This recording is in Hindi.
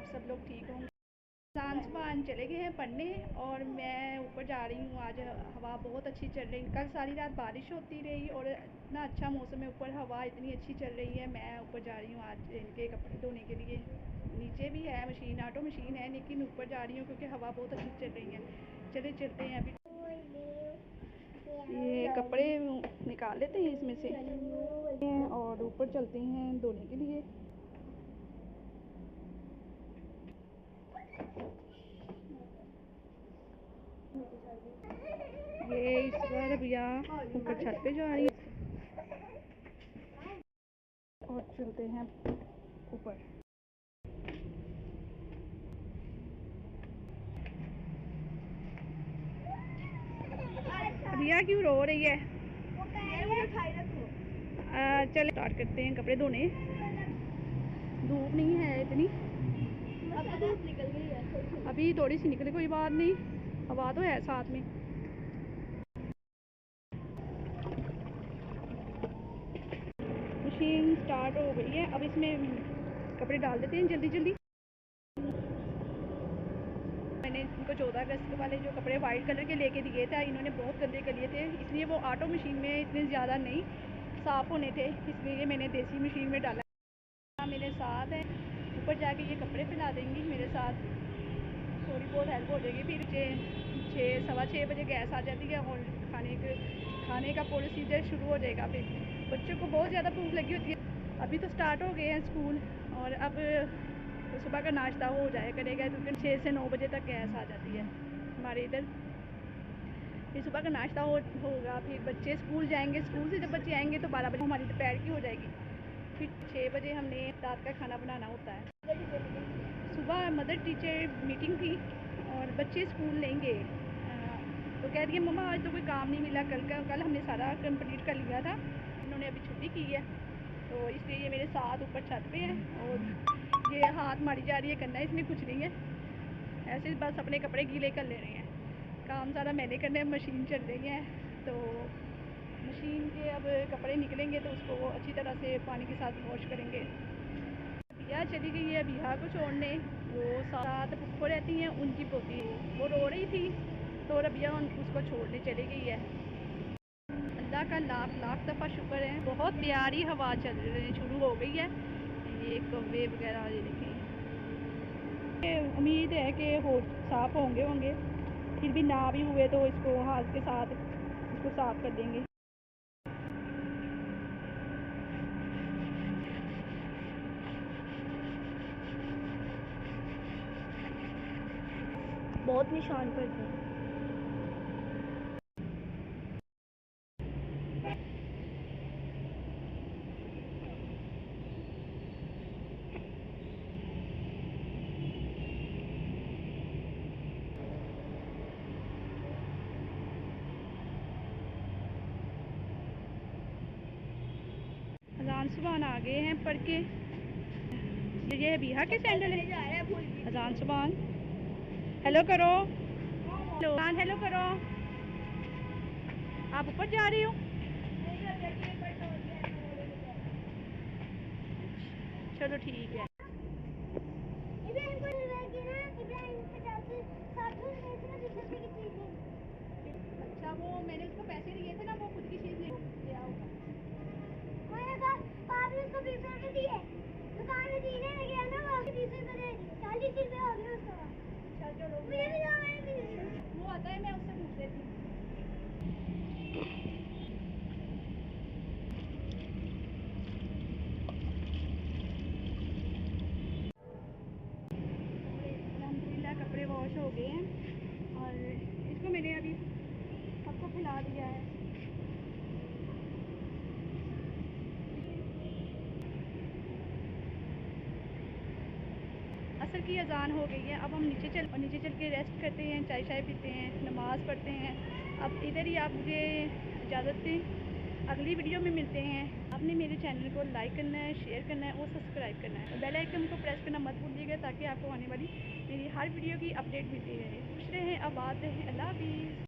सब लोग ठीक होंगे। अजान सुबह चले गए हैं पढ़ने और मैं ऊपर जा रही हूँ। आज हवा बहुत अच्छी चल रही है। कल सारी रात बारिश होती रही और इतना अच्छा मौसम है, ऊपर हवा इतनी अच्छी चल रही है। मैं ऊपर जा रही हूँ आज इनके कपड़े धोने के लिए। नीचे भी है मशीन, ऑटो मशीन है, लेकिन ऊपर जा रही हूँ क्योंकि हवा बहुत अच्छी चल रही है। चले चलते हैं अभी। ये कपड़े निकाल लेते हैं इसमें से और ऊपर चलते हैं धोने के लिए। ये इस बार भैया ऊपर छत पे जा रही है और चलते हैं ऊपर। भैया क्यों रो रही है? चले स्टार्ट करते हैं कपड़े धोने। धूप नहीं है इतनी, धूप निकल गई है, अभी थोड़ी सी निकली, कोई बात नहीं, हवा तो है साथ में। मशीन स्टार्ट हो गई है, अब इसमें कपड़े डाल देते हैं जल्दी जल्दी। मैंने इनको 14 अगस्त वाले जो कपड़े वाइट कलर के लेके दिए थे, इन्होंने बहुत गंदे कर लिए थे, इसलिए वो ऑटो मशीन में इतने ज़्यादा नहीं साफ़ होने थे, इसलिए मैंने देसी मशीन में डाला। मेरे साथ है, ऊपर जाके ये कपड़े फैला देंगी मेरे साथ, थोड़ी बहुत हेल्प हो जाएगी। फिर 6-6:15 बजे गैस आ जाती है और खाने का प्रोसीजर शुरू हो जाएगा। फिर बच्चों को बहुत ज़्यादा भूख लगी होती है। अभी तो स्टार्ट हो गए हैं स्कूल और अब तो सुबह का नाश्ता हो जाया करेगा क्योंकि 6 से 9 बजे तक गैस आ जाती है हमारे इधर। फिर सुबह का नाश्ता होगा, फिर बच्चे स्कूल जाएंगे, स्कूल से जब बच्चे आएंगे तो 12 बजे हमारी दोपहर की हो जाएगी। फिर 6 बजे हमने रात का खाना बनाना होता है। सुबह मदर टीचर मीटिंग थी और बच्चे स्कूल लेंगे, तो कह रही है मम्मा आज तो कोई काम नहीं मिला, कल हमने सारा कंप्लीट कर लिया था, इन्होंने अभी छुट्टी की है, तो इसलिए ये मेरे साथ ऊपर छत पे है और ये हाथ मारी जा रही है, करना इसमें कुछ नहीं है, ऐसे बस अपने कपड़े गीले कर ले रहे हैं। काम सारा मैंने करना है, मशीन चल रही है, तो मशीन के अब कपड़े निकलेंगे तो उसको अच्छी तरह से पानी के साथ वॉश करेंगे। बिया चली गई है बिया को छोड़ने, वो साथ पुप्पो रहती हैं, उनकी पोती वो रो रही थी तो रबिया उसको छोड़ने चली गई है। अल्लाह का लाख लाख दफ़ा शुक्र है, बहुत प्यारी हवा चल रही शुरू हो गई है। ये कौवे वगैरह ये देखें, उम्मीद है कि साफ़ होंगे, फिर भी ना भी हुए तो इसको हाथ के साथ इसको साफ़ कर देंगे। बहुत निशान पड़ते हैं। अजान सुबहान आ गए हैं पढ़ के। ये बिहा के सैंडल है। अजान सुबहान हेलो करो, हेलो करो। आप ऊपर जा रही हो? चलो ठीक है। अच्छा, वो मैंने उसको पैसे दिए थे ना, वो खुद की चीज़ ले आओ। उसको 20 रुपए दिए, दुकान में जीने लगे गया ना, वो 20 रुपए 40 रुपए हो गए उसका। अच्छा चलो, मुझे भी दो, वो आता है मैं उससे पूछ लेती हूँ। अल्हम्दुलिल्लाह कपड़े वॉश हो गए हैं और इसको मैंने अभी सबको फैला दिया है। असर की अजान हो गई है, अब हम नीचे चल के रेस्ट करते हैं, चाय शाय पीते हैं, नमाज़ पढ़ते हैं। अब इधर ही आप मुझे इजाज़त दें, अगली वीडियो में मिलते हैं। आपने मेरे चैनल को लाइक करना है, शेयर करना है और सब्सक्राइब करना है, बेल आइकन को प्रेस करना मत भूलिएगा ताकि आपको आने वाली मेरी हर वीडियो की अपडेट मिलती रहे। खुश रहें, आबाद रहें, अल्लाह हाफ़िज़।